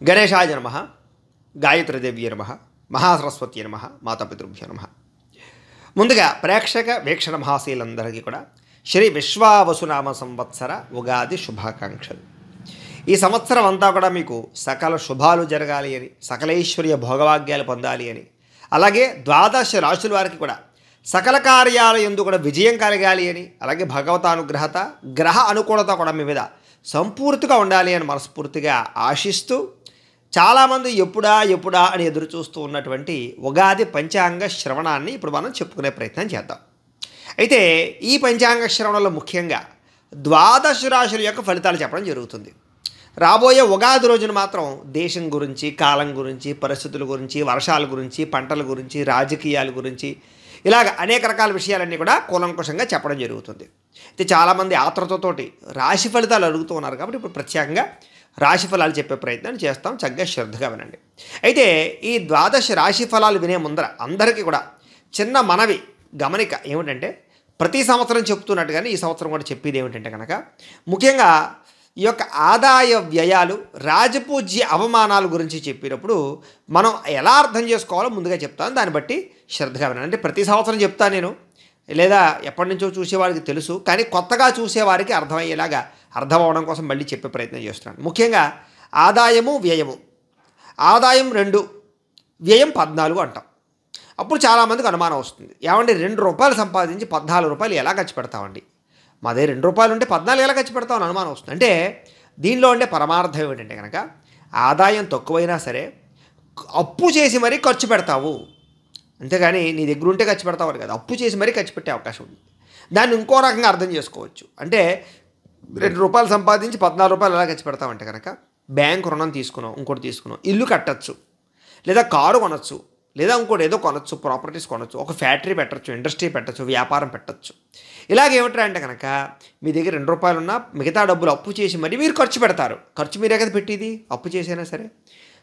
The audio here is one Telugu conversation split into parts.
గణేశాయ నమః, గాయత్రీదేవ్యై నమః, మహాసరస్వతి నమః, మాతాపితృభ్యో నమః. ముందుగా ప్రేక్షక వీక్షణ మహాశీలందరికీ కూడా శ్రీ విశ్వావసునామ సంవత్సర ఉగాది శుభాకాంక్షలు. ఈ సంవత్సరం అంతా కూడా మీకు సకల శుభాలు జరగాలి అని, సకలైశ్వర్య భోగభాగ్యాలు పొందాలి అని, అలాగే ద్వాదశ రాశుల వారికి కూడా సకల కార్యాల యందు కూడా విజయం కలగాలి అని, అలాగే భగవతానుగ్రహత గ్రహ అనుకూలత కూడా మీ మీద సంపూర్తిగా ఉండాలి అని మనస్ఫూర్తిగా ఆశిస్తూ, చాలామంది ఎప్పుడా అని ఎదురు చూస్తూ ఉన్నటువంటి ఉగాది పంచాంగ శ్రవణాన్ని ఇప్పుడు మనం చెప్పుకునే ప్రయత్నం చేద్దాం. అయితే ఈ పంచాంగ శ్రవణంలో ముఖ్యంగా ద్వాదశ రాశుల యొక్క ఫలితాలు చెప్పడం జరుగుతుంది. రాబోయే ఉగాది రోజున మాత్రం దేశం గురించి, కాలం గురించి, పరిస్థితుల గురించి, వర్షాల గురించి, పంటల గురించి, రాజకీయాల గురించి, ఇలాగ అనేక రకాల విషయాలన్నీ కూడా కూలంకుషంగా చెప్పడం జరుగుతుంది. అయితే చాలామంది ఆత్రుతతోటి రాశి ఫలితాలు అడుగుతూ ఉన్నారు కాబట్టి ఇప్పుడు ప్రత్యేకంగా రాశి ఫలాలు చెప్పే ప్రయత్నం చేస్తాం. చక్కగా శ్రద్ధగా వినండి. అయితే ఈ ద్వాదశ రాశి ఫలాలు వినే ముందర అందరికీ కూడా చిన్న మనవి గమనిక ఏమిటంటే, ప్రతి సంవత్సరం చెప్తున్నట్టుగానే ఈ సంవత్సరం కూడా చెప్పేది ఏమిటంటే కనుక, ముఖ్యంగా ఈ యొక్క ఆదాయ వ్యయాలు, రాజపూజ్య అవమానాల గురించి చెప్పినప్పుడు మనం ఎలా అర్థం చేసుకోవాలో ముందుగా చెప్తాను. దాన్ని బట్టి శ్రద్ధగా వినండి. అంటే ప్రతి సంవత్సరం చెప్తాను నేను, లేదా ఎప్పటి నుంచో చూసేవారికి తెలుసు, కానీ కొత్తగా చూసేవారికి అర్థమయ్యేలాగా అర్థం అవడం కోసం మళ్ళీ చెప్పే ప్రయత్నం చేస్తున్నాను. ముఖ్యంగా ఆదాయము వ్యయము. ఆదాయం 2, వ్యయం 14 అంటాం. అప్పుడు చాలామందికి అనుమానం వస్తుంది, ఏమంటే ₹2 సంపాదించి ₹14 ఎలా ఖర్చు పెడతామండి? మాదే ₹2 ఉంటే 14 ఎలా ఖర్చు పెడతామని అనుమానం వస్తుంది. అంటే దీనిలో ఉండే పరమార్థం ఏమిటంటే కనుక, ఆదాయం తక్కువైనా సరే అప్పు చేసి మరీ ఖర్చు పెడతావు, అంతేగాని నీ దగ్గర ఉంటే ఖర్చు పెడతావు అని కదా, అప్పు చేసి మరీ ఖర్చు పెట్టే అవకాశం ఉంది. దాన్ని ఇంకో రకంగా అర్థం చేసుకోవచ్చు. అంటే ₹2 సంపాదించి ₹14 ఎలా ఖర్చు పెడతామంటే కనుక, బ్యాంకు రుణం తీసుకున్నాం, ఇంకోటి తీసుకున్నాం, ఇల్లు కట్టచ్చు, లేదా కారు కొనచ్చు, లేదా ఇంకోటి ఏదో కొనచ్చు, ప్రాపర్టీస్ కొనచ్చు, ఒక ఫ్యాక్టరీ పెట్టచ్చు, ఇండస్ట్రీ పెట్టచ్చు, వ్యాపారం పెట్టచ్చు. ఇలాగేమిట్రా అంటే కనుక, మీ దగ్గర ₹2 ఉన్నా మిగతా డబ్బులు అప్పు చేసి మరి మీరు ఖర్చు పెడతారు. ఖర్చు మీరే కదా పెట్టేది, అప్పు చేసైనా సరే,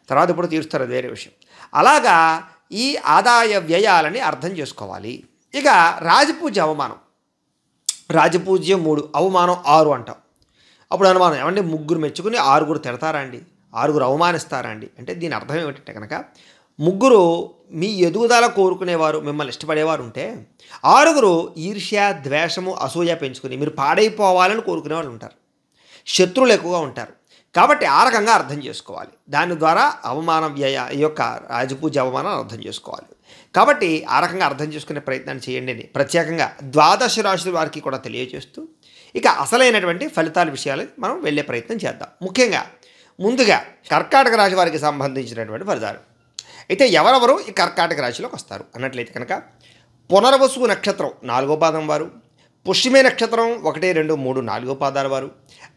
తర్వాత ఇప్పుడు తీరుస్తారు, అది వేరే విషయం. అలాగా ఈ ఆదాయ వ్యయాలని అర్థం చేసుకోవాలి. ఇక రాజపూజ్య అవమానం. రాజపూజ్యం 3, అవమానం 6 అంటాం. అప్పుడు అనుమానం, ఏమంటే 3 మెచ్చుకుని 6 తిడతారా అండి, 6 అవమానిస్తారా అండి? అంటే దీని అర్థం ఏమిటంటే కనుక, 3 మీ ఎదుగుదల కోరుకునేవారు, మిమ్మల్ని ఇష్టపడేవారు ఉంటే, 6 ఈర్ష్య, ద్వేషము, అసూయ పెంచుకుని మీరు పాడైపోవాలని కోరుకునే వాళ్ళు ఉంటారు. శత్రువులు ఎక్కువగా ఉంటారు. కాబట్టి ఆ రకంగా అర్థం చేసుకోవాలి. దాని ద్వారా అవమానం వ్యయ ఈ యొక్క రాజపూజ అవమానాన్ని అర్థం చేసుకోవాలి. కాబట్టి ఆ రకంగా అర్థం చేసుకునే ప్రయత్నాన్ని చేయండి అని ప్రత్యేకంగా ద్వాదశ రాశుల వారికి కూడా తెలియజేస్తూ, ఇక అసలైనటువంటి ఫలితాల విషయాలు మనం వెళ్ళే ప్రయత్నం చేద్దాం. ముఖ్యంగా ముందుగా కర్కాటక రాశి వారికి సంబంధించినటువంటి ఫలితాలు. అయితే ఎవరెవరు ఈ కర్కాటక రాశిలోకి వస్తారు అన్నట్లయితే కనుక, పునర్వసు నక్షత్రం 4వ పాదం వారు, పుష్యమే నక్షత్రం 1, 2, 3, 4 పాదాల వారు,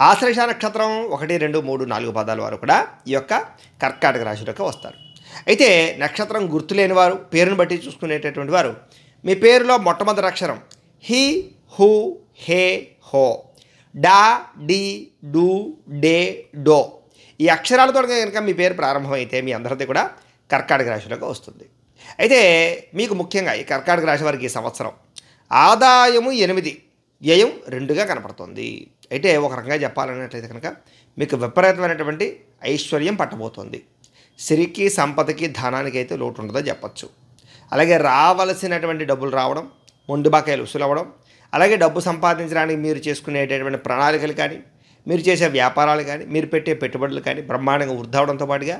ఆశ్లేష నక్షత్రం 1, 2, 3, 4 పాదాల వారు కూడా ఈ యొక్క కర్కాటక రాశిలోకి వస్తారు. అయితే నక్షత్రం గుర్తులేని వారు, పేరును బట్టి చూసుకునేటటువంటి వారు, మీ పేరులో మొట్టమొదటి అక్షరం హి, హు, హే, హో, డా, డి, డు, డే, డో, ఈ అక్షరాలతో కనుక మీ పేరు ప్రారంభమైతే మీ అందరిది కూడా కర్కాటక రాశిలోకి వస్తుంది. అయితే మీకు ముఖ్యంగా ఈ కర్కాటక రాశి వారికి ఈ సంవత్సరం ఆదాయము 8, వ్యయం 2గా కనపడుతుంది. అయితే ఒక రకంగా చెప్పాలన్నట్లయితే కనుక, మీకు విపరీతమైనటువంటి ఐశ్వర్యం పట్టబోతోంది. సిరికి, సంపదకి, ధనానికి అయితే లోటు ఉండదో చెప్పచ్చు. అలాగే రావలసినటువంటి డబ్బులు రావడం, మొండి బకాయిలు వసూలు అవ్వడం, అలాగే డబ్బు సంపాదించడానికి మీరు చేసుకునేటటువంటి ప్రణాళికలు కానీ, మీరు చేసే వ్యాపారాలు కానీ, మీరు పెట్టే పెట్టుబడులు కానీ బ్రహ్మాండంగా వృద్ధి అవడంతో పాటుగా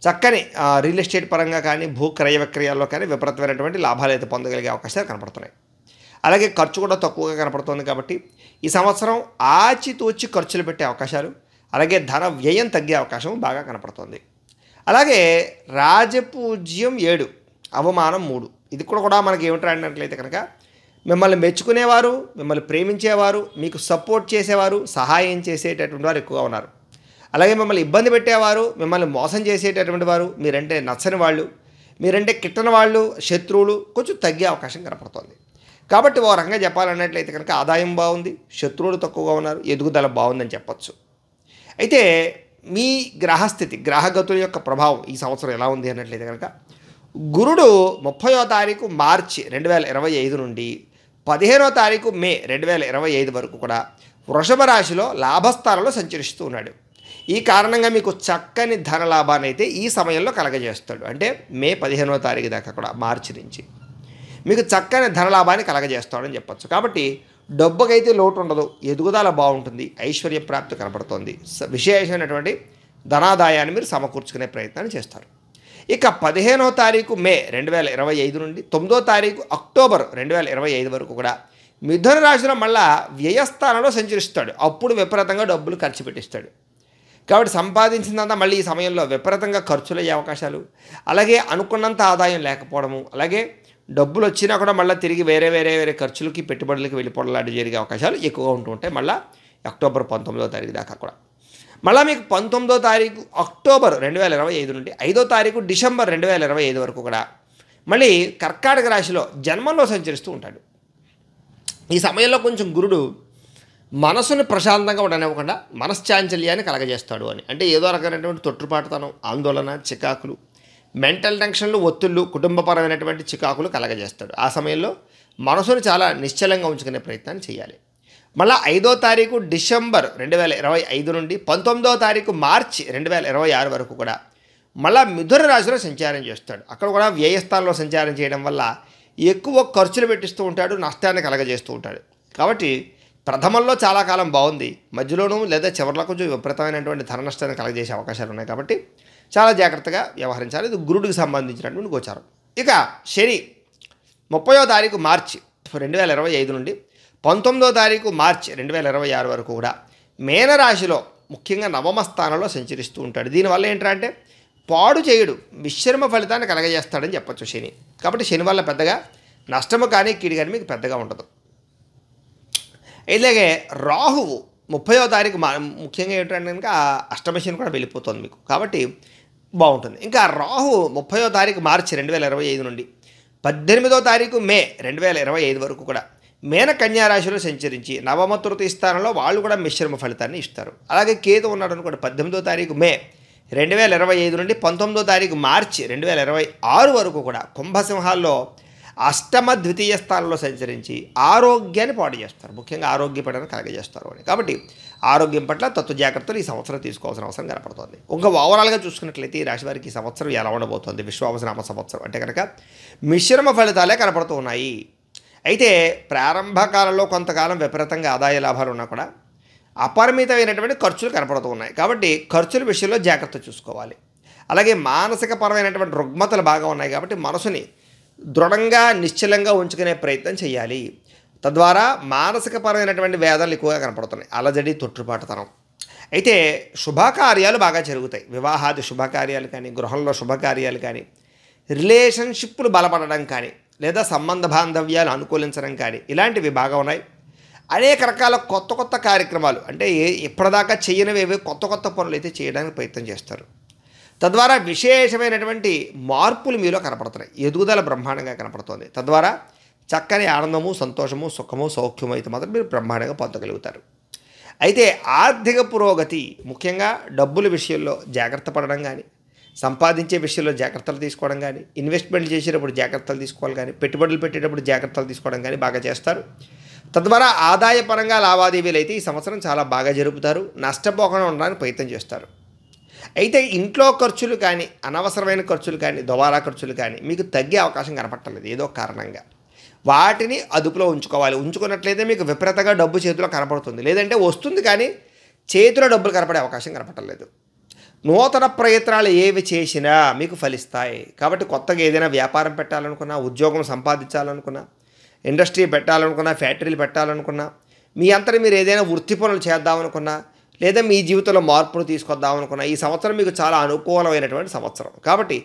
చక్కని రియల్ ఎస్టేట్ పరంగా కానీ, భూ క్రయ విక్రయాల్లో కానీ విపరీతమైనటువంటి లాభాలు అయితే పొందగలిగే అవకాశాలు కనపడుతున్నాయి. అలాగే ఖర్చు కూడా తక్కువగా కనపడుతుంది. కాబట్టి ఈ సంవత్సరం ఆచితూచి ఖర్చులు పెట్టే అవకాశాలు, అలాగే ధన వ్యయం తగ్గే అవకాశం బాగా కనపడుతుంది. అలాగే రాజపూజ్యం 7, అవమానం 3. ఇది కూడా మనకి ఏమిటా అన్నట్లయితే కనుక, మిమ్మల్ని మెచ్చుకునేవారు, మిమ్మల్ని ప్రేమించేవారు, మీకు సపోర్ట్ చేసేవారు, సహాయం చేసేటటువంటి వారు ఎక్కువగా ఉన్నారు. అలాగే మిమ్మల్ని ఇబ్బంది పెట్టేవారు, మిమ్మల్ని మోసం చేసేటటువంటి వారు, మీరంటే నచ్చని వాళ్ళు, మీరంటే కిట్టని వాళ్ళు, శత్రువులు కొంచెం తగ్గే అవకాశం కనపడుతుంది. కాబట్టి ఓ రకంగా చెప్పాలన్నట్లయితే కనుక ఆదాయం బాగుంది, శత్రువులు తక్కువగా ఉన్నారు, ఎదుగుదల బాగుందని చెప్పచ్చు. అయితే మీ గ్రహస్థితి, గ్రహగతుల యొక్క ప్రభావం ఈ సంవత్సరం ఎలా ఉంది అన్నట్లయితే కనుక, గురుడు 30వ తారీఖు మార్చి 2025 నుండి 15వ తారీఖు మే 2025 వరకు కూడా వృషభ రాశిలో లాభస్థానంలో సంచరిస్తూ ఉన్నాడు. ఈ కారణంగా మీకు చక్కని ధన లాభాన్ని అయితే ఈ సమయంలో కలగజేస్తాడు. అంటే మే 15వ తారీఖు దాకా కూడా, మార్చి నుంచి మీకు చక్కని ధన లాభాన్ని కలగజేస్తాడని చెప్పచ్చు. కాబట్టి డబ్బుకైతే లోటు ఉండదు, ఎదుగుదల బాగుంటుంది, ఐశ్వర్య ప్రాప్తి కనపడుతుంది, విశేషమైనటువంటి ధనాదాయాన్ని మీరు సమకూర్చుకునే ప్రయత్నాన్ని చేస్తారు. ఇక 15వ తారీఖు మే 2025 నుండి 9వ తారీఖు అక్టోబర్ 2025 వరకు కూడా మిథున రాశిలో మళ్ళా వ్యయస్థానంలో సంచరిస్తాడు. అప్పుడు విపరీతంగా డబ్బులు ఖర్చు పెట్టిస్తాడు. కాబట్టి సంపాదించిందంతా మళ్ళీ ఈ సమయంలో విపరీతంగా ఖర్చులయ్యే అవకాశాలు, అలాగే అనుకున్నంత ఆదాయం లేకపోవడము, అలాగే డబ్బులు వచ్చినా కూడా మళ్ళీ తిరిగి వేరే వేరే వేరే ఖర్చులకి పెట్టుబడులకి వెళ్ళిపోవడం లాంటివి జరిగే అవకాశాలు ఎక్కువగా ఉంటూ ఉంటాయి. మళ్ళీ అక్టోబర్ 19వ తారీఖు దాకా కూడా. మళ్ళీ మీకు 19వ తారీఖు అక్టోబర్ 2025 నుండి 5వ తారీఖు డిసెంబర్ 2025 వరకు కూడా మళ్ళీ కర్కాటక రాశిలో జన్మంలో సంచరిస్తూ ఉంటాడు. ఈ సమయంలో కొంచెం గురుడు మనసుని ప్రశాంతంగా ఉండనివ్వకుండా మనశ్చాంచల్యాన్ని కలగజేస్తాడు అని. అంటే ఏదో రకమైనటువంటి తొట్టుపాటుతనం, ఆందోళన, చికాకులు, మెంటల్ టెన్షన్లు, ఒత్తిళ్ళు, కుటుంబపరమైనటువంటి చికాకులు కలగజేస్తాడు. ఆ సమయంలో మనసును చాలా నిశ్చలంగా ఉంచుకునే ప్రయత్నాన్ని చేయాలి. మళ్ళీ 5వ తారీఖు డిసెంబర్ 2025 నుండి 19వ తారీఖు మార్చి 2026 వరకు కూడా మళ్ళీ మిథున రాశిలో సంచారం చేస్తాడు. అక్కడ కూడా వ్యయస్థానంలో సంచారం చేయడం వల్ల ఎక్కువ ఖర్చులు పెట్టిస్తూ ఉంటాడు, నష్టాన్ని కలగజేస్తూ ఉంటాడు. కాబట్టి ప్రథమంలో చాలా కాలం బాగుంది, మధ్యలోనూ లేదా చివరిలో కొంచెం విపరీతమైనటువంటి ధన నష్టాన్ని కలగజేసే అవకాశాలు ఉన్నాయి. కాబట్టి చాలా జాగ్రత్తగా వ్యవహరించాలి. ఇది గురుడికి సంబంధించినటువంటి గోచారం. ఇక శని 30వ తారీఖు మార్చి 2025 నుండి 19వ తారీఖు మార్చి 2026 వరకు కూడా మేనరాశిలో ముఖ్యంగా నవమ స్థానంలో సంచరిస్తూ ఉంటాడు. దీనివల్ల ఏంటంటే పాడు చేయడు, మిశ్రమ ఫలితాన్ని కలగజేస్తాడని చెప్పచ్చు శని. కాబట్టి శని వల్ల పెద్దగా నష్టము కానీ కీడు కానీ మీకు పెద్దగా ఉండదు. ఇలాగే రాహువు 30వ తారీఖు ముఖ్యంగా ఏంటంటే కనుక అష్టమ శని కూడా వెళ్ళిపోతుంది మీకు, కాబట్టి బాగుంటుంది. ఇంకా రాహు 30వ తారీఖు మార్చి 2025 నుండి 18వ తారీఖు మే 2025 వరకు కూడా మేన కన్యా రాశిలో సంచరించి నవమ తృతీయ స్థానంలో వాళ్ళు కూడా మిశ్రమ ఫలితాన్ని ఇస్తారు. అలాగే కేతు ఉన్నాడు అనుకోండి 18వ తారీఖు మే 2025 నుండి 19వ తారీఖు మార్చి 2026 వరకు కూడా కుంభసింహాల్లో అష్టమ ద్వితీయ స్థానంలో సంచరించి ఆరోగ్యాన్ని పాడు చేస్తారు, ముఖ్యంగా ఆరోగ్యపడని కలగజేస్తారు అని. కాబట్టి ఆరోగ్యం పట్ల తత్వ జాగ్రత్తలు ఈ సంవత్సరం తీసుకోవాల్సిన అవసరం కనపడుతుంది. ఇంకా ఓవరాల్గా చూసుకున్నట్లయితే ఈ రాశి వారికి ఈ సంవత్సరం ఎలా ఉండబోతోంది, విశ్వావసనామ సంవత్సరం అంటే కనుక మిశ్రమ ఫలితాలే కనపడుతూ ఉన్నాయి. అయితే ప్రారంభ కాలంలో కొంతకాలం విపరీతంగా ఆదాయ లాభాలు ఉన్నా కూడా అపరిమితమైనటువంటి ఖర్చులు కనపడుతూ ఉన్నాయి. కాబట్టి ఖర్చుల విషయంలో జాగ్రత్త చూసుకోవాలి. అలాగే మానసిక పరమైనటువంటి రుగ్మతలు బాగా ఉన్నాయి. కాబట్టి మనసుని దృఢంగా నిశ్చలంగా ఉంచుకునే ప్రయత్నం చేయాలి. తద్వారా మానసిక పరమైనటువంటి వేదనలు ఎక్కువగా కనపడుతున్నాయి, అలజడి, తొట్టుపాటుతనం. అయితే శుభకార్యాలు బాగా జరుగుతాయి. వివాహాది శుభకార్యాలు కానీ, గృహంలో శుభకార్యాలు కానీ, రిలేషన్షిప్లు బలపడడం కానీ, లేదా సంబంధ బాంధవ్యాలు అనుకూలించడం కానీ ఇలాంటివి బాగా ఉన్నాయి. అనేక రకాల కొత్త కొత్త కార్యక్రమాలు అంటే ఇప్పటిదాకా చేయనివి కొత్త కొత్త పనులు అయితే చేయడానికి ప్రయత్నం చేస్తారు. తద్వారా విశేషమైనటువంటి మార్పులు మీలో కనపడుతున్నాయి, ఎదుగుదల బ్రహ్మాండంగా కనపడుతుంది. తద్వారా చక్కని ఆనందము, సంతోషము, సుఖము, సౌఖ్యము అయితే మాత్రం మీరు బ్రహ్మాండంగా పొందగలుగుతారు. అయితే ఆర్థిక పురోగతి, ముఖ్యంగా డబ్బుల విషయంలో జాగ్రత్త పడడం కానీ, సంపాదించే విషయంలో జాగ్రత్తలు తీసుకోవడం కానీ, ఇన్వెస్ట్మెంట్ చేసేటప్పుడు జాగ్రత్తలు తీసుకోవాలి కానీ, పెట్టుబడులు పెట్టేటప్పుడు జాగ్రత్తలు తీసుకోవడం కానీ బాగా చేస్తారు. తద్వారా ఆదాయపరంగా లావాదేవీలు అయితే ఈ సంవత్సరం చాలా బాగా జరుపుతారు, నష్టపోకుండా ఉండడానికి ప్రయత్నం చేస్తారు. అయితే ఇంట్లో ఖర్చులు కానీ, అనవసరమైన ఖర్చులు కానీ, దుబారా ఖర్చులు కానీ మీకు తగ్గే అవకాశం కనపట్టలేదు ఏదో కారణంగా. వాటిని అదుపులో ఉంచుకోవాలి. ఉంచుకున్నట్లయితే మీకు విపరీతంగా డబ్బు చేతిలో కనపడుతుంది, లేదంటే వస్తుంది కానీ చేతిలో డబ్బులు కనపడే అవకాశం కనపట్టలేదు. నూతన ప్రయత్నాలు ఏవి చేసినా మీకు ఫలిస్తాయి. కాబట్టి కొత్తగా ఏదైనా వ్యాపారం పెట్టాలనుకున్నా, ఉద్యోగం సంపాదించాలనుకున్నా, ఇండస్ట్రీ పెట్టాలనుకున్నా, ఫ్యాక్టరీలు పెట్టాలనుకున్నా, మీ అంతటి మీరు ఏదైనా వృత్తి పనులు చేద్దామనుకున్నా, లేదా మీ జీవితంలో మార్పును తీసుకొద్దామనుకున్నా ఈ సంవత్సరం మీకు చాలా అనుకూలమైనటువంటి సంవత్సరం. కాబట్టి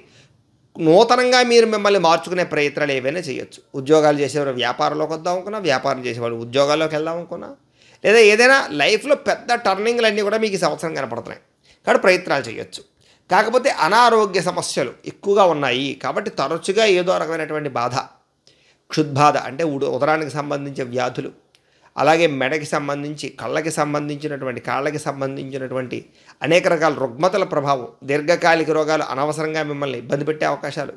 నూతనంగా మీరు మిమ్మల్ని మార్చుకునే ప్రయత్నాలు ఏవైనా చేయొచ్చు. ఉద్యోగాలు చేసేవారు వ్యాపారంలోకి వద్దాం అనుకున్నా, వ్యాపారం చేసేవాళ్ళు ఉద్యోగాల్లోకి వెళ్దాం అనుకున్నా, లేదా ఏదైనా లైఫ్లో పెద్ద టర్నింగ్లు అన్నీ కూడా మీకు ఈ సంవత్సరం కనపడుతున్నాయి. కాబట్టి ప్రయత్నాలు చేయొచ్చు. కాకపోతే అనారోగ్య సమస్యలు ఎక్కువగా ఉన్నాయి. కాబట్టి తరచుగా ఏదో రకమైనటువంటి బాధ, క్షుద్బాధ అంటే ఉదరానికి సంబంధించిన వ్యాధులు, అలాగే మెడకి సంబంధించి, కళ్ళకి సంబంధించినటువంటి, కాళ్ళకి సంబంధించినటువంటి అనేక రకాల రుగ్మతల ప్రభావం, దీర్ఘకాలిక రోగాలు అనవసరంగా మిమ్మల్ని ఇబ్బంది పెట్టే అవకాశాలు,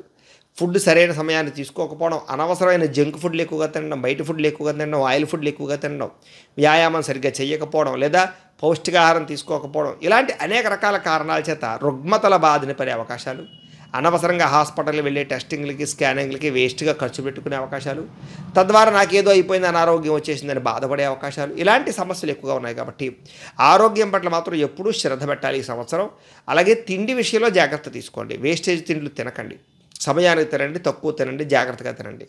ఫుడ్ సరైన సమయాన్ని తీసుకోకపోవడం, అనవసరమైన జంక్ ఫుడ్లు ఎక్కువగా తినడం, బయట ఫుడ్లు ఎక్కువగా తినడం, ఆయిల్ ఫుడ్లు ఎక్కువగా తినడం, వ్యాయామం సరిగ్గా చేయకపోవడం, లేదా పౌష్టికాహారం తీసుకోకపోవడం, ఇలాంటి అనేక రకాల కారణాల చేత రుగ్మతల బాధని పడే అవకాశాలు, అనవసరంగా హాస్పిటల్కి వెళ్ళే టెస్టింగ్లకి స్కానింగ్లకి వేస్ట్గా ఖర్చు పెట్టుకునే అవకాశాలు, తద్వారా నాకేదో అయిపోయింది అనారోగ్యం వచ్చేసిందని బాధపడే అవకాశాలు, ఇలాంటి సమస్యలు ఎక్కువగా ఉన్నాయి. కాబట్టి ఆరోగ్యం పట్ల మాత్రం ఎప్పుడూ శ్రద్ధ పెట్టాలి ఈ సంవత్సరం. అలాగే తిండి విషయంలో జాగ్రత్త తీసుకోండి. వేస్టేజ్ తిండ్లు తినకండి, సమయానికి తినండి, తక్కువ తినండి, జాగ్రత్తగా తినండి.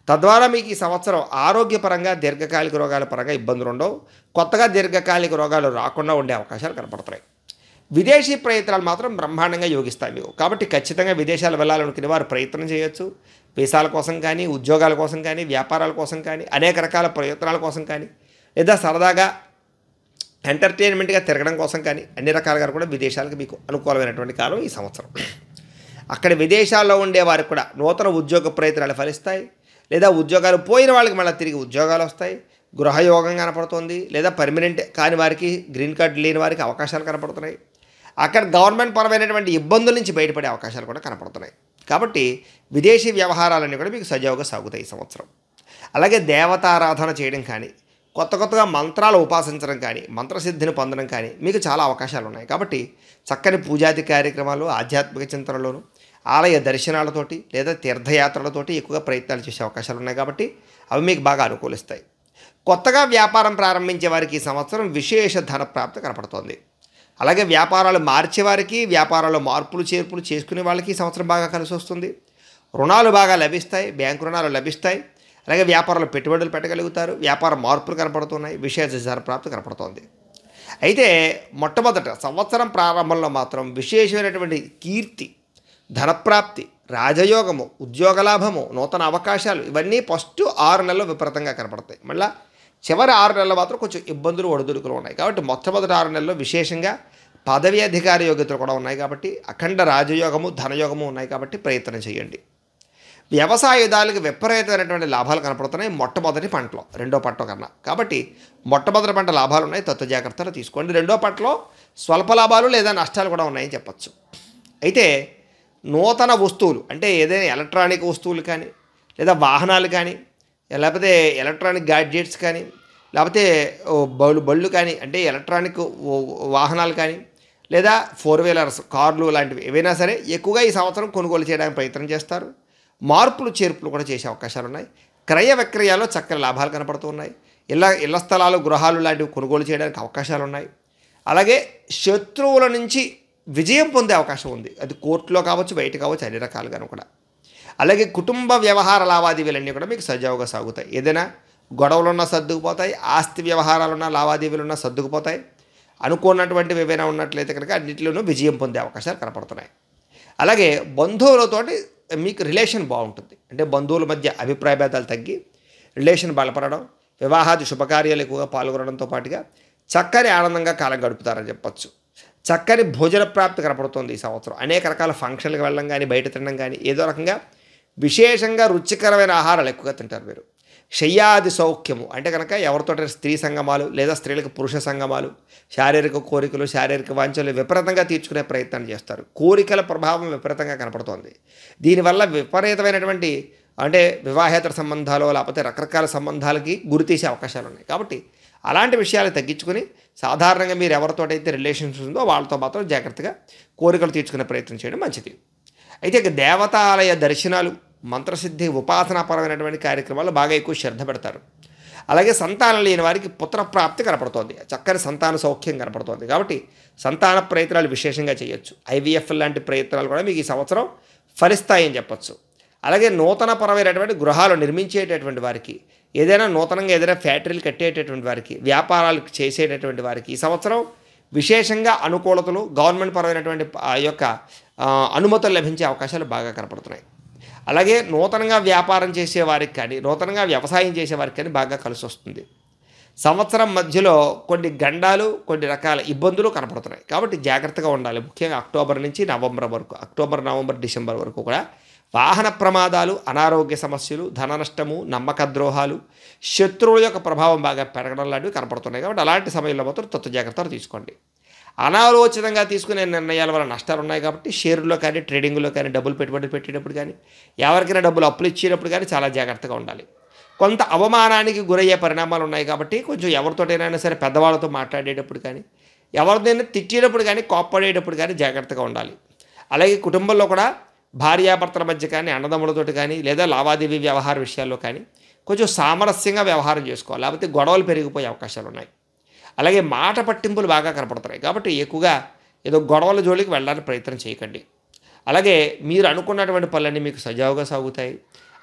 తద్వారా మీకు ఈ సంవత్సరం ఆరోగ్యపరంగా దీర్ఘకాలిక రోగాల పరంగా ఇబ్బందులు ఉండవు. కొత్తగా దీర్ఘకాలిక రోగాలు రాకుండా ఉండే అవకాశాలు కనపడుతున్నాయి. విదేశీ ప్రయత్నాలు మాత్రం బ్రహ్మాండంగా యోగిస్తాయి మీకు. కాబట్టి ఖచ్చితంగా విదేశాలు వెళ్ళాలనుకునే వారు ప్రయత్నం చేయొచ్చు. వీసాల కోసం కానీ, ఉద్యోగాల కోసం కానీ, వ్యాపారాల కోసం కానీ, అనేక రకాల ప్రయత్నాల కోసం కానీ, లేదా సరదాగా ఎంటర్టైన్మెంట్గా తిరగడం కోసం కానీ, అన్ని రకాలుగా కూడా విదేశాలకు మీకు అనుకూలమైనటువంటి కాలం ఈ సంవత్సరం. అక్కడ విదేశాల్లో ఉండే వారికి కూడా నూతన ఉద్యోగ ప్రయత్నాలు ఫలిస్తాయి. లేదా ఉద్యోగాలు పోయిన వాళ్ళకి మళ్ళీ తిరిగి ఉద్యోగాలు వస్తాయి. గృహయోగం కనపడుతుంది. లేదా పర్మనెంట్ కాని వారికి, గ్రీన్ కార్డు లేని వారికి అవకాశాలు కనపడుతున్నాయి. అక్కడ గవర్నమెంట్ పరమైనటువంటి ఇబ్బందుల నుంచి బయటపడే అవకాశాలు కూడా కనపడుతున్నాయి. కాబట్టి విదేశీ వ్యవహారాలన్నీ కూడా మీకు సజావుగా సాగుతాయి ఈ సంవత్సరం. అలాగే దేవతారాధన చేయడం కానీ, కొత్తగా మంత్రాలు ఉపాసించడం కానీ, మంత్రసిద్ధిని పొందడం కానీ మీకు చాలా అవకాశాలు ఉన్నాయి. కాబట్టి చక్కని పూజాది కార్యక్రమాలు, ఆధ్యాత్మిక చింతనలోను, ఆలయ దర్శనాలతోటి లేదా తీర్థయాత్రలతోటి ఎక్కువగా ప్రయత్నాలు చేసే అవకాశాలు ఉన్నాయి. కాబట్టి అవి మీకు బాగా అనుకూలిస్తాయి. కొత్తగా వ్యాపారం ప్రారంభించే వారికి ఈ సంవత్సరం విశేష ధన ప్రాప్తి కనపడుతోంది. అలాగే వ్యాపారాలు మార్చేవారికి, వ్యాపారాల్లో మార్పులు చేర్పులు చేసుకునే వాళ్ళకి ఈ సంవత్సరం బాగా కలిసి వస్తుంది. రుణాలు బాగా లభిస్తాయి, బ్యాంకు రుణాలు లభిస్తాయి. అలాగే వ్యాపారాలు పెట్టుబడులు పెట్టగలుగుతారు. వ్యాపార మార్పులు కనపడుతున్నాయి, విశేష ధన ప్రాప్తి కనపడుతోంది. అయితే మొట్టమొదట సంవత్సరం ప్రారంభంలో మాత్రం విశేషమైనటువంటి కీర్తి, ధనప్రాప్తి, రాజయోగము, ఉద్యోగ లాభము, నూతన అవకాశాలు ఇవన్నీ ఫస్ట్ 6 నెలలు విపరీతంగా కనపడతాయి. మళ్ళీ చివరి 6 నెలలు మాత్రం కొంచెం ఇబ్బందులు, ఒడిదుడుకులు ఉన్నాయి. కాబట్టి మొట్టమొదటి 6 నెలల్లో విశేషంగా పదవి అధికార యోగ్యతలు కూడా ఉన్నాయి. కాబట్టి అఖండ రాజయోగము, ధనయోగము ఉన్నాయి. కాబట్టి ప్రయత్నం చేయండి. వ్యవసాయదారులకు విపరీతమైనటువంటి లాభాలు కనపడుతున్నాయి మొట్టమొదటి పంటలో, రెండో పంట కన్నా. కాబట్టి మొట్టమొదటి పంట లాభాలు ఉన్నాయి, తత్వ జాగ్రత్తలు తీసుకోండి. రెండో పంటలో స్వల్ప లాభాలు లేదా నష్టాలు కూడా ఉన్నాయని చెప్పచ్చు. అయితే నూతన వస్తువులు అంటే ఏదైనా ఎలక్ట్రానిక్ వస్తువులు కానీ, లేదా వాహనాలు కానీ, లేకపోతే ఎలక్ట్రానిక్ గ్యాడ్జెట్స్ కానీ, లేకపోతే బళ్ళు కానీ, అంటే ఎలక్ట్రానిక్ వాహనాలు కానీ, లేదా 4 వీలర్స్ కార్లు లాంటివి ఏవైనా సరే ఎక్కువగా ఈ సంవత్సరం కొనుగోలు చేయడానికి ప్రయత్నం చేస్తారు. మార్పులు చేర్పులు కూడా చేసే అవకాశాలు ఉన్నాయి. క్రయ విక్రయాల్లో చక్కని లాభాలు కనపడుతూ ఉన్నాయి. ఇళ్ల స్థలాలు, గృహాలు లాంటివి కొనుగోలు చేయడానికి అవకాశాలు ఉన్నాయి. అలాగే శత్రువుల నుంచి విజయం పొందే అవకాశం ఉంది. అది కోర్టులో కావచ్చు, బయట కావచ్చు, అన్ని రకాలుగాను కూడా. అలాగే కుటుంబ వ్యవహార లావాదేవీలన్నీ కూడా మీకు సజావుగా సాగుతాయి. ఏదైనా గొడవలున్నా సర్దుకుపోతాయి, ఆస్తి వ్యవహారాలున్నా లావాదేవీలున్నా సర్దుకుపోతాయి. అనుకున్నటువంటివి ఏవైనా ఉన్నట్లయితే కనుక అన్నింటిలోనూ విజయం పొందే అవకాశాలు కనపడుతున్నాయి. అలాగే బంధువులతోటి మీకు రిలేషన్ బాగుంటుంది. అంటే బంధువుల మధ్య అభిప్రాయ భేదాలు తగ్గి రిలేషన్ బలపడడం, వివాహాది శుభకార్యాలు ఎక్కువగా పాల్గొనడంతో పాటుగా చక్కని ఆనందంగా కాలం గడుపుతారని చెప్పచ్చు. చక్కని భోజన ప్రాప్తి కనపడుతుంది ఈ సంవత్సరం. అనేక రకాల ఫంక్షన్లకు వెళ్ళడం కానీ, బయట తినడం కానీ, ఏదో రకంగా విశేషంగా రుచికరమైన ఆహారాలు ఎక్కువగా తింటారు మీరు. శయ్యాది సౌఖ్యము అంటే కనుక ఎవరితో స్త్రీ సంగమాలు లేదా స్త్రీలకు పురుష సంగమాలు, శారీరక కోరికలు, శారీరక వాంఛలు విపరీతంగా తీర్చుకునే ప్రయత్నం చేస్తారు. కోరికల ప్రభావం విపరీతంగా కనపడుతోంది. దీనివల్ల విపరీతమైనటువంటి అంటే వివాహేతర సంబంధాలు లేకపోతే రకరకాల సంబంధాలకి గురి తీసే అవకాశాలు ఉన్నాయి. కాబట్టి అలాంటి విషయాలు తగ్గించుకొని సాధారణంగా మీరు ఎవరితోటైతే రిలేషన్స్ ఉందో వాళ్ళతో మాత్రం జాగ్రత్తగా కోరికలు తీర్చుకునే ప్రయత్నం చేయడం మంచిది. అయితే ఇక దేవతాలయ దర్శనాలు, మంత్రసిద్ధి, ఉపాసనాపరమైనటువంటి కార్యక్రమాలు బాగా ఎక్కువ శ్రద్ధ పెడతారు. అలాగే సంతానం లేని వారికి పుత్రప్రాప్తి కనపడుతోంది, చక్కని సంతాన సౌఖ్యం కనపడుతోంది. కాబట్టి సంతాన ప్రయత్నాలు విశేషంగా చేయొచ్చు. IVF లాంటి ప్రయత్నాలు కూడా మీకు ఈ సంవత్సరం ఫలిస్తాయని చెప్పచ్చు. అలాగే నూతన పరమైనటువంటి గృహాలు నిర్మించేటటువంటి వారికి, ఏదైనా నూతనంగా ఏదైనా ఫ్యాక్టరీలు కట్టేటటువంటి వారికి, వ్యాపారాలు చేసేటటువంటి వారికి ఈ సంవత్సరం విశేషంగా అనుకూలతలు, గవర్నమెంట్ పరమైనటువంటి ఆ యొక్క అనుమతులు లభించే అవకాశాలు బాగా కనపడుతున్నాయి. అలాగే నూతనంగా వ్యాపారం చేసేవారికి కానీ, నూతనంగా వ్యవసాయం చేసేవారికి కానీ బాగా కలిసి వస్తుంది. సంవత్సరం మధ్యలో కొన్ని గండాలు, కొన్ని రకాల ఇబ్బందులు కనపడుతున్నాయి. కాబట్టి జాగ్రత్తగా ఉండాలి. ముఖ్యంగా అక్టోబర్ నుంచి నవంబర్ వరకు, అక్టోబర్, నవంబర్, డిసెంబర్ వరకు కూడా వాహన ప్రమాదాలు, అనారోగ్య సమస్యలు, ధన నష్టము, నమ్మక ద్రోహాలు, శత్రువుల యొక్క ప్రభావం బాగా పెరగడం లాంటివి కనపడుతున్నాయి. కాబట్టి అలాంటి సమయంలో మాత్రం తత్వ జాగ్రత్తలు తీసుకోండి. అనాలోచితంగా తీసుకునే నిర్ణయాల వల్ల నష్టాలు ఉన్నాయి. కాబట్టి షేర్లో కానీ, ట్రేడింగ్లో కానీ, డబ్బులు పెట్టుబడి పెట్టేటప్పుడు కానీ, ఎవరికైనా డబ్బులు అప్పులు ఇచ్చేటప్పుడు కానీ చాలా జాగ్రత్తగా ఉండాలి. కొంత అవమానానికి గురయ్యే పరిణామాలు ఉన్నాయి. కాబట్టి కొంచెం ఎవరితోటైనా సరే పెద్దవాళ్ళతో మాట్లాడేటప్పుడు కానీ, ఎవరిదైనా తిట్టేటప్పుడు కానీ కోప్పడేటప్పుడు కానీ జాగ్రత్తగా ఉండాలి. అలాగే కుటుంబంలో కూడా భార్యాభర్తల మధ్య కానీ అన్నదమ్ములతోటి కానీ లేదా లావాదేవీ వ్యవహార విషయాల్లో కానీ కొంచెం సామరస్యంగా వ్యవహారం చేసుకోవాలి. లేకపోతే గొడవలు పెరిగిపోయే అవకాశాలు ఉన్నాయి. అలాగే మాట పట్టింపులు బాగా కనపడుతున్నాయి కాబట్టి ఎక్కువగా ఏదో గొడవల జోలికి వెళ్ళడానికి ప్రయత్నం చేయకండి. అలాగే మీరు అనుకున్నటువంటి పనులన్నీ మీకు సజావుగా సాగుతాయి.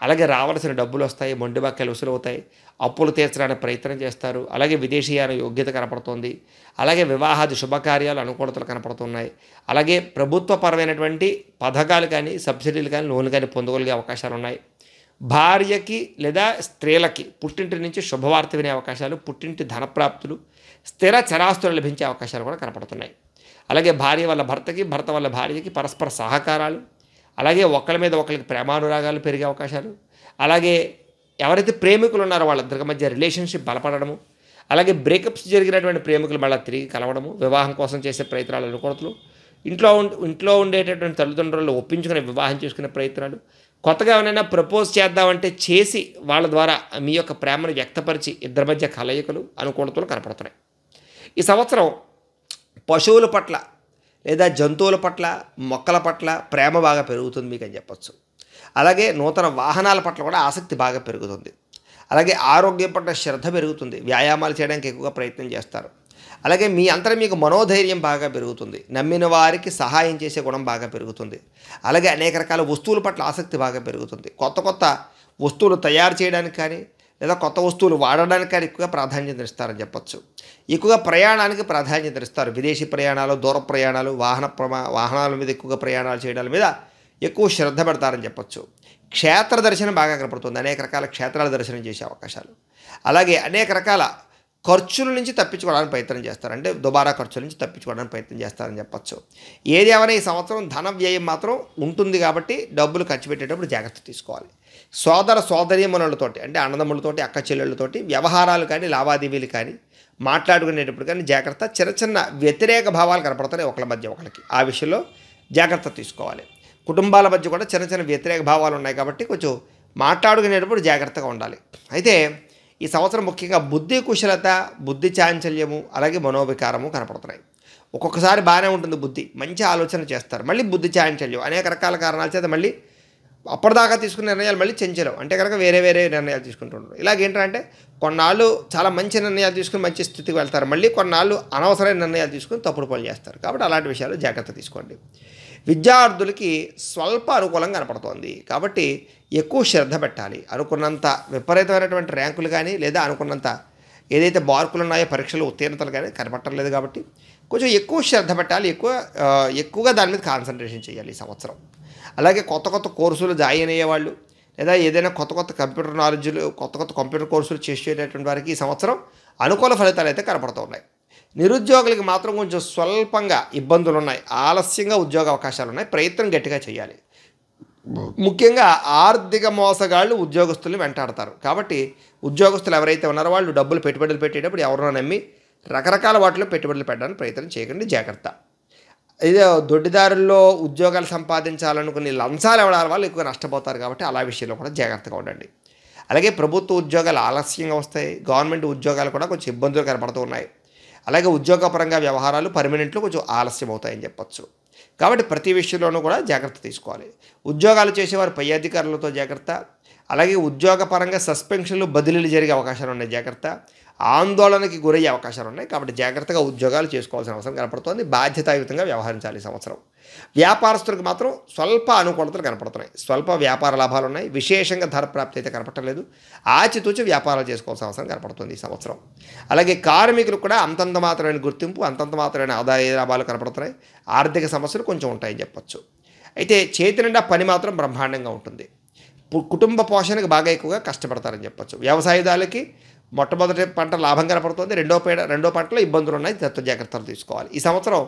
అలాగే రావాల్సిన డబ్బులు వస్తాయి, మొండి బాక్యాలు వసూలవుతాయి, అప్పులు తీర్చడానికి ప్రయత్నం చేస్తారు. అలాగే విదేశీయాన యోగ్యత కనపడుతోంది. అలాగే వివాహాది శుభకార్యాలు అనుకూలతలు కనపడుతున్నాయి. అలాగే ప్రభుత్వపరమైనటువంటి పథకాలు కానీ సబ్సిడీలు కానీ లోన్లు కానీ పొందగలిగే అవకాశాలు ఉన్నాయి. భార్యకి లేదా స్త్రీలకి పుట్టింటి నుంచి శుభవార్త వినే అవకాశాలు, పుట్టింటి ధనప్రాప్తులు, స్థిర చరాస్తులు లభించే అవకాశాలు కూడా కనపడుతున్నాయి. అలాగే భార్య వల్ల భర్తకి, భర్త వల్ల భార్యకి పరస్పర సహకారాలు, అలాగే ఒకరి మీద ఒకరికి ప్రేమానురాగాలు పెరిగే అవకాశాలు, అలాగే ఎవరైతే ప్రేమికులు ఉన్నారో వాళ్ళిద్దరి మధ్య రిలేషన్షిప్ బలపడము, అలాగే బ్రేకప్స్ జరిగినటువంటి ప్రేమికులు మళ్ళీ తిరిగి కలవడము, వివాహం కోసం చేసే ప్రయత్నాలు అనుకూలతలు, ఇంట్లో ఉండేటటువంటి తల్లిదండ్రులు ఒప్పించుకునే వివాహం చేసుకునే ప్రయత్నాలు, కొత్తగా ఎవరైనా ప్రపోజ్ చేద్దామంటే చేసి వాళ్ళ ద్వారా మీ యొక్క ప్రేమను వ్యక్తపరిచి ఇద్దరి మధ్య కలయికలు అనుకూలతలు కనపడుతున్నాయి. ఈ సంవత్సరం పశువుల పట్ల లేదా జంతువుల పట్ల, మొక్కల పట్ల ప్రేమ బాగా పెరుగుతుంది మీకు అని చెప్పచ్చు. అలాగే నూతన వాహనాల పట్ల కూడా ఆసక్తి బాగా పెరుగుతుంది. అలాగే ఆరోగ్యం పట్ల శ్రద్ధ పెరుగుతుంది. వ్యాయామాలు చేయడానికి ఎక్కువగా ప్రయత్నం చేస్తారు. అలాగే మీ అంతరం మీకు మనోధైర్యం బాగా పెరుగుతుంది. నమ్మిన వారికి సహాయం చేసే గుణం బాగా పెరుగుతుంది. అలాగే అనేక రకాల వస్తువుల పట్ల ఆసక్తి బాగా పెరుగుతుంది. కొత్త వస్తువులు తయారు చేయడానికి కానీ లేదా కొత్త వస్తువులు వాడడానికి కానీ ఎక్కువగా ప్రాధాన్యత ఇస్తారని చెప్పచ్చు. ఎక్కువగా ప్రయాణానికి ప్రాధాన్యత ఇస్తారు. విదేశీ ప్రయాణాలు, దూర ప్రయాణాలు, వాహనాల మీద ఎక్కువగా ప్రయాణాలు చేయడాల మీద ఎక్కువ శ్రద్ధ పెడతారని చెప్పచ్చు. క్షేత్ర దర్శనం బాగా కనపడుతుంది. అనేక రకాల క్షేత్రాల దర్శనం చేసే అవకాశాలు. అలాగే అనేక రకాల ఖర్చుల నుంచి తప్పించుకోవడానికి ప్రయత్నం చేస్తారు. అంటే దుబారా ఖర్చుల నుంచి తప్పించుకోవడానికి ప్రయత్నం చేస్తారని చెప్పచ్చు. ఏది ఏమైనా ఈ సంవత్సరం ధన వ్యయం మాత్రం ఉంటుంది కాబట్టి డబ్బులు ఖర్చు పెట్టేటప్పుడు జాగ్రత్త తీసుకోవాలి. సోదరీమణులతోటి అంటే అన్నదమ్ములతోటి, అక్క చెల్లెళ్ళతోటి వ్యవహారాలు కానీ లావాదేవీలు కానీ మాట్లాడుకునేటప్పుడు కానీ జాగ్రత్త. చిన్న వ్యతిరేక భావాలు కనపడతాయి ఒకళ్ళ మధ్య ఒకరికి. ఆ విషయంలో జాగ్రత్త తీసుకోవాలి. కుటుంబాల మధ్య కూడా చిన్న వ్యతిరేక భావాలు ఉన్నాయి కాబట్టి కొంచెం మాట్లాడుకునేటప్పుడు జాగ్రత్తగా ఉండాలి. అయితే ఈ సంవత్సరం ముఖ్యంగా బుద్ధి కుశలత, బుద్ధి చాంచల్యము, అలాగే మనోవికారము కనపడుతున్నాయి. ఒక్కొక్కసారి బాగానే ఉంటుంది బుద్ధి, మంచి ఆలోచన చేస్తారు, మళ్ళీ బుద్ధి చాంచల్యం అనేక రకాల కారణాల చేత మళ్ళీ అప్పటిదాకా తీసుకున్న నిర్ణయాలు మళ్ళీ చెంచలేవు. అంటే కనుక వేరే నిర్ణయాలు తీసుకుంటుంటారు. ఇలాగేంటంటే కొన్నాళ్ళు చాలా మంచి నిర్ణయాలు తీసుకుని మంచి స్థితికి వెళ్తారు, మళ్ళీ కొన్నాళ్ళు అనవసరమైన నిర్ణయాలు తీసుకుని తప్పుడు పనులు చేస్తారు. కాబట్టి అలాంటి విషయాలు జాగ్రత్త తీసుకోండి. విద్యార్థులకి స్వల్ప అనుకూలంగా కనపడుతోంది కాబట్టి ఎక్కువ శ్రద్ధ పెట్టాలి. అనుకున్నంత విపరీతమైనటువంటి ర్యాంకులు కానీ లేదా అనుకున్నంత ఏదైతే మార్కులు ఉన్నాయో పరీక్షలు ఉత్తీర్ణతలు కానీ కనపట్టలేదు కాబట్టి కొంచెం ఎక్కువ శ్రద్ధ పెట్టాలి. ఎక్కువగా దాని మీద కాన్సన్ట్రేషన్ చేయాలి ఈ సంవత్సరం. అలాగే కొత్త కోర్సులు జాయిన్ అయ్యేవాళ్ళు లేదా ఏదైనా కొత్త కంప్యూటర్ నాలెడ్జ్లు కొత్త కంప్యూటర్ కోర్సులు చేసేటటువంటి వారికి ఈ సంవత్సరం అనుకూల ఫలితాలు అయితే కనపడుతున్నాయి. నిరుద్యోగులకి మాత్రం కొంచెం స్వల్పంగా ఇబ్బందులు ఉన్నాయి. ఆలస్యంగా ఉద్యోగ అవకాశాలు ఉన్నాయి. ప్రయత్నం గట్టిగా చేయాలి. ముఖ్యంగా ఆర్థిక మోసగాళ్ళు ఉద్యోగస్తుల్ని వెంటాడతారు. కాబట్టి ఉద్యోగస్తులు ఎవరైతే ఉన్నారో వాళ్ళు పెట్టుబడులు పెట్టేటప్పుడు ఎవరినో నమ్మి రకరకాల వాటిలో పెట్టుబడులు పెట్టడానికి ప్రయత్నం చేయకండి, జాగ్రత్త. ఇదే దొడ్డిదారుల్లో ఉద్యోగాలు సంపాదించాలనుకుని లంచాలు ఇవ్వడాల వాళ్ళు ఎక్కువ నష్టపోతారు కాబట్టి అలా విషయంలో కూడా జాగ్రత్తగా ఉండండి. అలాగే ప్రభుత్వ ఉద్యోగాలు ఆలస్యంగా వస్తాయి. గవర్నమెంట్ ఉద్యోగాలు కూడా కొంచెం ఇబ్బందులు కనపడుతూ ఉన్నాయి. అలాగే ఉద్యోగపరంగా వ్యవహారాలు పర్మనెంట్లో కొంచెం ఆలస్యం అవుతాయని చెప్పచ్చు. కాబట్టి ప్రతి విషయంలోనూ కూడా జాగ్రత్త తీసుకోవాలి. ఉద్యోగాలు చేసేవారు పై అధికారులతో జాగ్రత్త. అలాగే ఉద్యోగపరంగా సస్పెన్షన్లు, బదిలీలు జరిగే అవకాశాలు ఉన్నాయి, జాగ్రత్త. ఆందోళనకి గురయ్యే అవకాశాలు ఉన్నాయి కాబట్టి జాగ్రత్తగా ఉద్యోగాలు చేసుకోవాల్సిన అవసరం కనపడుతోంది. బాధ్యతాయుతంగా వ్యవహరించాలి ఈ సంవత్సరం. వ్యాపారస్తులకు మాత్రం స్వల్ప అనుకూలతలు కనపడుతున్నాయి. స్వల్ప వ్యాపార లాభాలు ఉన్నాయి. విశేషంగా ధర ప్రాప్తి అయితే కనపడలేదు. ఆచితూచి వ్యాపారాలు చేసుకోవాల్సిన అవసరం కనపడుతుంది ఈ సంవత్సరం. అలాగే కార్మికులకు కూడా అంతంత మాత్రమైన గుర్తింపు, అంతంత మాత్రమైన ఆదాయ లాభాలు కనపడుతున్నాయి. ఆర్థిక సమస్యలు కొంచెం ఉంటాయని చెప్పచ్చు. అయితే చేతి నిండా పని మాత్రం బ్రహ్మాండంగా ఉంటుంది. కుటుంబ పోషణకు బాగా ఎక్కువగా కష్టపడతారని చెప్పచ్చు. వ్యవసాయదారులకి మొట్టమొదటి పంట లాభం కనపడుతుంది. రెండో పంటలో ఇబ్బందులు ఉన్నాయి, జాగ్రత్తలు తీసుకోవాలి. ఈ సంవత్సరం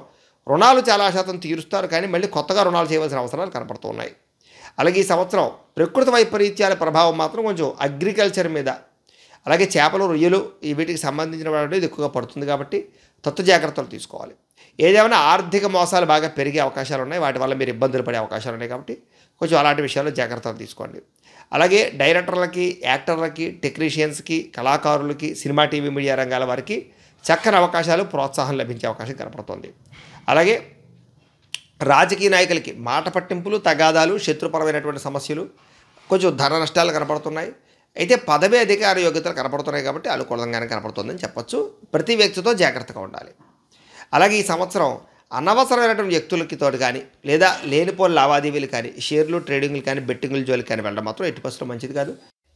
రుణాలు చాలా శాతం తీరుస్తారు కానీ మళ్ళీ కొత్తగా రుణాలు చేయవలసిన అవసరాలు కనపడుతూ ఉన్నాయి. అలాగే ఈ సంవత్సరం ప్రకృతి వైపరీత్యాల ప్రభావం మాత్రం కొంచెం అగ్రికల్చర్ మీద, అలాగే చేపలు, రొయ్యలు వీటికి సంబంధించిన వాటి ఎక్కువగా పడుతుంది కాబట్టి జాగ్రత్తలు తీసుకోవాలి. ఏదేమైనా ఆర్థిక మోసాలు బాగా పెరిగే అవకాశాలు ఉన్నాయి. వాటి వల్ల మీరు ఇబ్బందులు పడే అవకాశాలు ఉన్నాయి కాబట్టి కొంచెం అలాంటి విషయాల్లో జాగ్రత్తలు తీసుకోండి. అలాగే డైరెక్టర్లకి, యాక్టర్లకి, టెక్నీషియన్స్కి, కళాకారులకి, సినిమా, టీవీ, మీడియా రంగాల వారికి చక్కని అవకాశాలు, ప్రోత్సాహం లభించే అవకాశం కనపడుతోంది. అలాగే రాజకీయ నాయకులకి మాట పట్టింపులు, తగాదాలు, శత్రుపరమైనటువంటి సమస్యలు, కొంచెం ధన నష్టాలు కనపడుతున్నాయి. అయితే పదవి అధికార యోగ్యతలు కనపడుతున్నాయి కాబట్టి అనుకూలంగానే కనపడుతుందని చెప్పొచ్చు. ప్రతి వ్యక్తితో జాగ్రత్తగా ఉండాలి. అలాగే ఈ సంవత్సరం అనవసరమైనటువంటి వ్యక్తులకి తోటి కానీ లేదా లేనిపోని లావాదేవీలు కానీ, షేర్లు ట్రేడింగ్లు కానీ, బెట్టింగుల జోలికి కానీ వెళ్ళడం మాత్రం ఎట్టి పరిస్థితుల్లో మంచిది కాదు.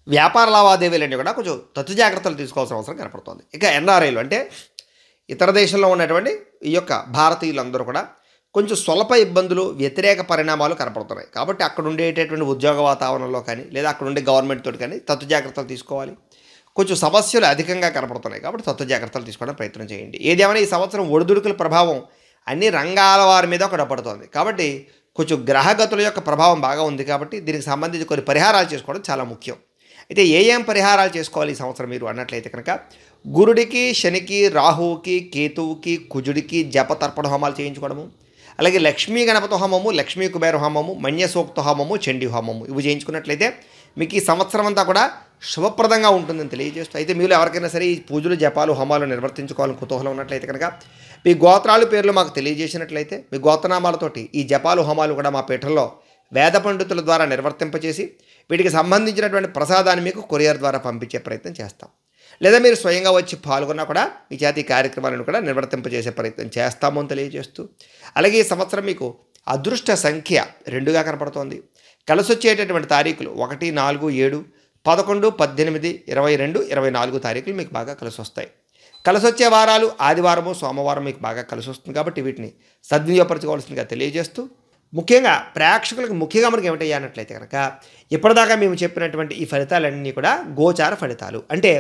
వ్యాపార లావాదేవీలన్నీ కూడా కొంచెం తత్తు జాగ్రత్తలు తీసుకోవాల్సిన అవసరం కనపడుతుంది. ఇక ఎన్ఆర్ఐలు అంటే ఇతర దేశంలో ఉన్నటువంటి ఈ యొక్క భారతీయులందరూ కూడా కొంచెం స్వల్ప ఇబ్బందులు, వ్యతిరేక పరిణామాలు కనపడుతున్నాయి. కాబట్టి అక్కడ ఉండేటటువంటి ఉద్యోగ వాతావరణంలో కానీ లేదా అక్కడ ఉండే గవర్నమెంట్ తోటి కానీ తత్తు జాగ్రత్తలు తీసుకోవాలి. కొంచెం సమస్యలు అధికంగా కనపడుతున్నాయి కాబట్టి తత్తు జాగ్రత్తలు తీసుకోవడానికి ప్రయత్నం చేయండి. ఏదేమైనా ఈ సంవత్సరం ఒడిదుడుకుల ప్రభావం అన్ని రంగాల వారి మీద కూడా పడుతోంది. కాబట్టి కొంచెం గ్రహగతుల యొక్క ప్రభావం బాగా ఉంది కాబట్టి దీనికి సంబంధించి కొన్ని పరిహారాలు చేసుకోవడం చాలా ముఖ్యం. అయితే ఏం పరిహారాలు చేసుకోవాలి ఈ సంవత్సరం మీరు అన్నట్లయితే కనుక గురుడికి, శనికి, రాహువుకి, కేతువుకి, కుజుడికి జపతర్పణ హోమాలు చేయించుకోవడము, అలాగే లక్ష్మీ గణపతి హోమము, లక్ష్మీ కుబేర హోమము, మన్య సూక్త హోమము, చండీ హోమము ఇవి చేయించుకున్నట్లయితే మీకు ఈ సంవత్సరం అంతా కూడా శుభప్రదంగా ఉంటుందని తెలియజేస్తూ, అయితే మీరు ఎవరికైనా సరే ఈ పూజలు, జపాలు, హోమాలు నిర్వర్తించుకోవాలని కుతూహలం ఉన్నట్లయితే కనుక మీ గోత్రాలు పేర్లు మాకు తెలియజేసినట్లయితే మీ గోత్రనామాలతోటి ఈ జపాలు, హోమాలు కూడా మా పీఠంలో వేద పండితుల ద్వారా నిర్వర్తింపచేసి వీటికి సంబంధించినటువంటి ప్రసాదాన్ని మీకు కొరియర్ ద్వారా పంపించే ప్రయత్నం చేస్తాం. లేదా మీరు స్వయంగా వచ్చి పాల్గొన్నా కూడా మీ చేతి కార్యక్రమాలను కూడా నిర్వర్తింపజేసే ప్రయత్నం చేస్తాము అని తెలియజేస్తూ, అలాగే ఈ సంవత్సరం మీకు అదృష్ట సంఖ్య 2గా కనపడుతోంది. కలిసి వచ్చేటటువంటి తారీఖులు 1, 4, 7, 11, 18, 22, 24 తారీఖులు మీకు బాగా కలిసి వస్తాయి. కలిసి వచ్చే వారాలు ఆదివారము, సోమవారం మీకు బాగా కలిసి వస్తుంది కాబట్టి వీటిని సద్వినియోగపరచుకోవాల్సిందిగా తెలియజేస్తూ, ముఖ్యంగా ప్రేక్షకులకు ముఖ్యంగా మనకి ఏమిటయ్యా అన్నట్లయితే కనుక ఇప్పటిదాకా మేము చెప్పినటువంటి ఈ ఫలితాలన్నీ కూడా గోచార ఫలితాలు, అంటే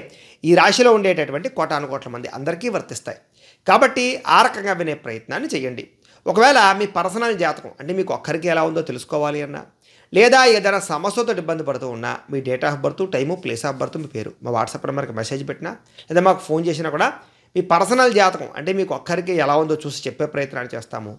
ఈ రాశిలో ఉండేటటువంటి కోటాను కోట్ల మంది అందరికీ వర్తిస్తాయి. కాబట్టి ఆ రకంగా వినే ప్రయత్నాన్ని చేయండి. ఒకవేళ మీ పర్సనల్ జాతకం అంటే మీకు ఒక్కరికి ఎలా ఉందో తెలుసుకోవాలి అన్నా, లేదా ఏదైనా సమస్యతో ఇబ్బంది పడుతూ ఉన్నా మీ date of birth, time, place of birth, మీ పేరు మా వాట్సాప్ నెంబర్కి మెసేజ్ పెట్టినా లేదా మాకు ఫోన్ చేసినా కూడా మీ పర్సనల్ జాతకం అంటే మీకు ఒక్కరికి ఎలా ఉందో చూసి చెప్పే ప్రయత్నాన్ని చేస్తాము.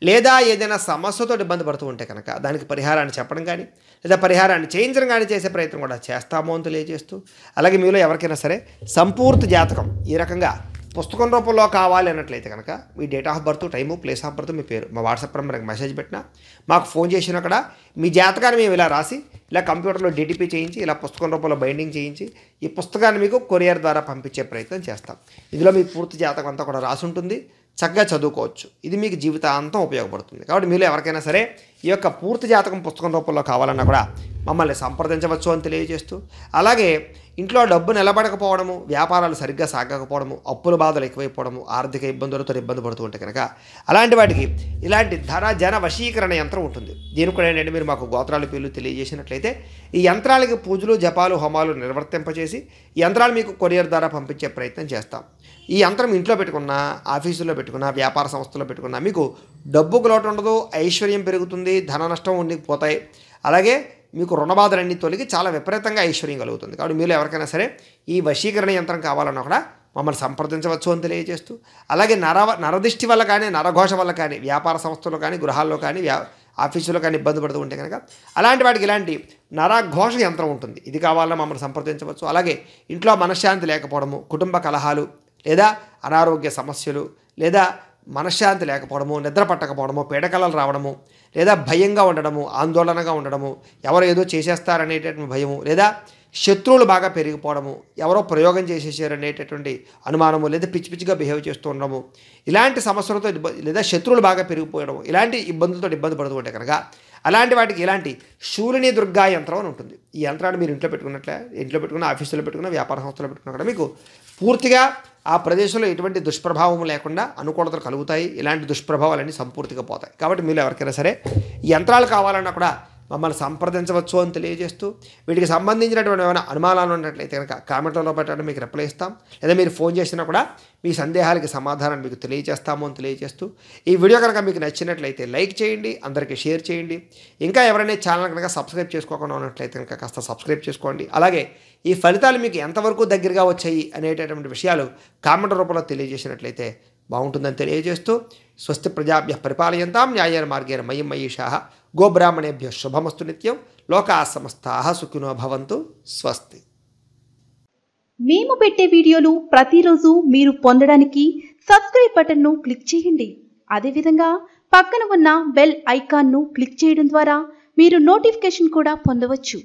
లేదా ఏదైనా సమస్యతో ఇబ్బంది పడుతూ ఉంటే కనుక దానికి పరిహారాన్ని చెప్పడం కానీ లేదా పరిహారాన్ని చేయించడం కానీ చేసే ప్రయత్నం కూడా చేస్తాము అని తెలియజేస్తూ, అలాగే మీలో ఎవరికైనా సరే సంపూర్తి జాతకం ఈ రకంగా పుస్తకం రూపంలో కావాలి అన్నట్లయితే కనుక మీ date of birth, time, place of birth, మీ పేరు మా వాట్సాప్ నెంబర్కి మెసేజ్ పెట్టినా మాకు ఫోన్ చేసినా కూడా మీ జాతకాన్ని మేము ఇలా రాసి ఇలా కంప్యూటర్లో డిటిపి చేయించి ఇలా పుస్తకం రూపంలో బైండింగ్ చేయించి ఈ పుస్తకాన్ని మీకు కొరియర్ ద్వారా పంపించే ప్రయత్నం చేస్తాం. ఇందులో మీ పూర్తి జాతకం అంతా కూడా రాసి ఉంటుంది, చక్కగా చదువుకోవచ్చు. ఇది మీకు జీవితాంతం ఉపయోగపడుతుంది. కాబట్టి మీరు ఎవరికైనా సరే ఈ యొక్క పూర్తి జాతకం పుస్తకం రూపంలో కావాలన్నా కూడా మమ్మల్ని సంప్రదించవచ్చు అని తెలియజేస్తూ, అలాగే ఇంట్లో డబ్బు నిలబడకపోవడము, వ్యాపారాలు సరిగ్గా సాగకపోవడము, అప్పుల బాధలు ఎక్కువైపోవడము, ఆర్థిక ఇబ్బందులతో ఇబ్బంది పడుతూ ఉంటే కనుక అలాంటి వాటికి ఇలాంటి జన వశీకరణ యంత్రం ఉంటుంది. దీనికి కూడా ఏంటంటే మీరు మాకు గోత్రాల పేర్లు తెలియజేసినట్లయితే ఈ యంత్రాలకి పూజలు, జపాలు, హోమాలు నిర్వర్తింపచేసి ఈ యంత్రాలు మీకు కొరియర్ ద్వారా పంపించే ప్రయత్నం చేస్తాం. ఈ యంత్రం ఇంట్లో పెట్టుకున్నా, ఆఫీసులో పెట్టుకున్నా, వ్యాపార సంస్థలో పెట్టుకున్నా మీకు డబ్బుకు లోటు ఉండదు, ఐశ్వర్యం పెరుగుతుంది, ధన నష్టం ఉండిపోతాయి. అలాగే మీకు రుణబాధలన్నీ తొలగి చాలా విపరీతంగా ఐశ్వర్యం కలుగుతుంది. కాబట్టి మీరు ఎవరికైనా సరే ఈ వశీకరణ యంత్రం కావాలన్నా కూడా మమ్మల్ని సంప్రదించవచ్చు అని తెలియజేస్తూ, అలాగే నరదిష్టి వల్ల కానీ, నరఘోష వల్ల కానీ, వ్యాపార సంస్థల్లో కానీ, గృహాల్లో కానీ, ఆఫీసులో కానీ ఇబ్బంది పడుతూ ఉంటే కనుక అలాంటి వాటికి ఇలాంటి నరఘోష యంత్రం ఉంటుంది. ఇది కావాలన్నా మమ్మల్ని సంప్రదించవచ్చు. అలాగే ఇంట్లో మనశ్శాంతి లేకపోవడము, కుటుంబ కలహాలు లేదా అనారోగ్య సమస్యలు లేదా మనశ్శాంతి లేకపోవడము, నిద్ర పట్టకపోవడము, పీడకలలు రావడము, లేదా భయంగా ఉండడము, ఆందోళనగా ఉండడము, ఎవరో ఏదో చేసేస్తారనేటటువంటి భయము, లేదా శత్రువులు బాగా పెరిగిపోవడము, ఎవరో ప్రయోగం చేసేసారనేటటువంటి అనుమానము, లేదా పిచ్చి పిచ్చిగా బిహేవ్ చేస్తూ ఉండడము, ఇలాంటి సమస్యలతో లేదా శత్రువులు బాగా పెరిగిపోవడము, ఇలాంటి ఇబ్బందులతో ఇబ్బంది పడుతూ ఉంటే కనుక అలాంటి వాటికి ఇలాంటి శూలిని దుర్గా యంత్రం అని ఉంటుంది. ఈ యంత్రాన్ని మీరు ఇంట్లో పెట్టుకున్న, ఆఫీసులో పెట్టుకున్న, వ్యాపార సంస్థలో పెట్టుకున్నా కూడా మీకు పూర్తిగా ఆ ప్రదేశంలో ఎటువంటి దుష్ప్రభావం లేకుండా అనుకూలతలు కలుగుతాయి. ఇలాంటి దుష్ప్రభావాలన్నీ సంపూర్తిగా పోతాయి. కాబట్టి మీరు ఎవరికైనా సరే ఈ యంత్రాలు కావాలన్నా కూడా మమ్మల్ని సంప్రదించవచ్చు అని తెలియజేస్తూ, వీటికి సంబంధించినటువంటి ఏమైనా అనుమానాలు ఉన్నట్లయితే కనుక కామెంట్లలో పెట్టడం మీకు రిప్లై ఇస్తాం. లేదా మీరు ఫోన్ చేసినా కూడా మీ సందేహాలకి సమాధానం మీకు తెలియజేస్తాము అని తెలియజేస్తూ, ఈ వీడియో కనుక మీకు నచ్చినట్లయితే లైక్ చేయండి, అందరికీ షేర్ చేయండి. ఇంకా ఎవరైనా ఛానల్ కనుక సబ్స్క్రైబ్ చేసుకోకుండా ఉన్నట్లయితే కనుక కాస్త సబ్స్క్రైబ్ చేసుకోండి. అలాగే ఈ ఫలితాలు మీకు ఎంతవరకు దగ్గరగా వచ్చాయి అనేటటువంటి విషయాలు కామెంట్ రూపంలో తెలియజేసినట్లయితే బాగుంటుందని తెలియజేస్తూ, స్వస్తి ప్రజాభ్యః పరిపాలయంతాం న్యాయేన మార్గేణ మయ్యం మయీషాః గోబ్రాహ్మణేభ్యః శుభమస్తు నిత్యం లోకాః సమస్తాః సుఖినో భవంతు. స్వస్తి. మేము పెట్టే వీడియోలు ప్రతిరోజు మీరు పొందడానికి సబ్స్క్రైబ్ బటన్ను క్లిక్ చేయండి. అదేవిధంగా పక్కన ఉన్న బెల్ ఐకాన్ను క్లిక్ చేయడం ద్వారా మీరు నోటిఫికేషన్ కూడా పొందవచ్చు.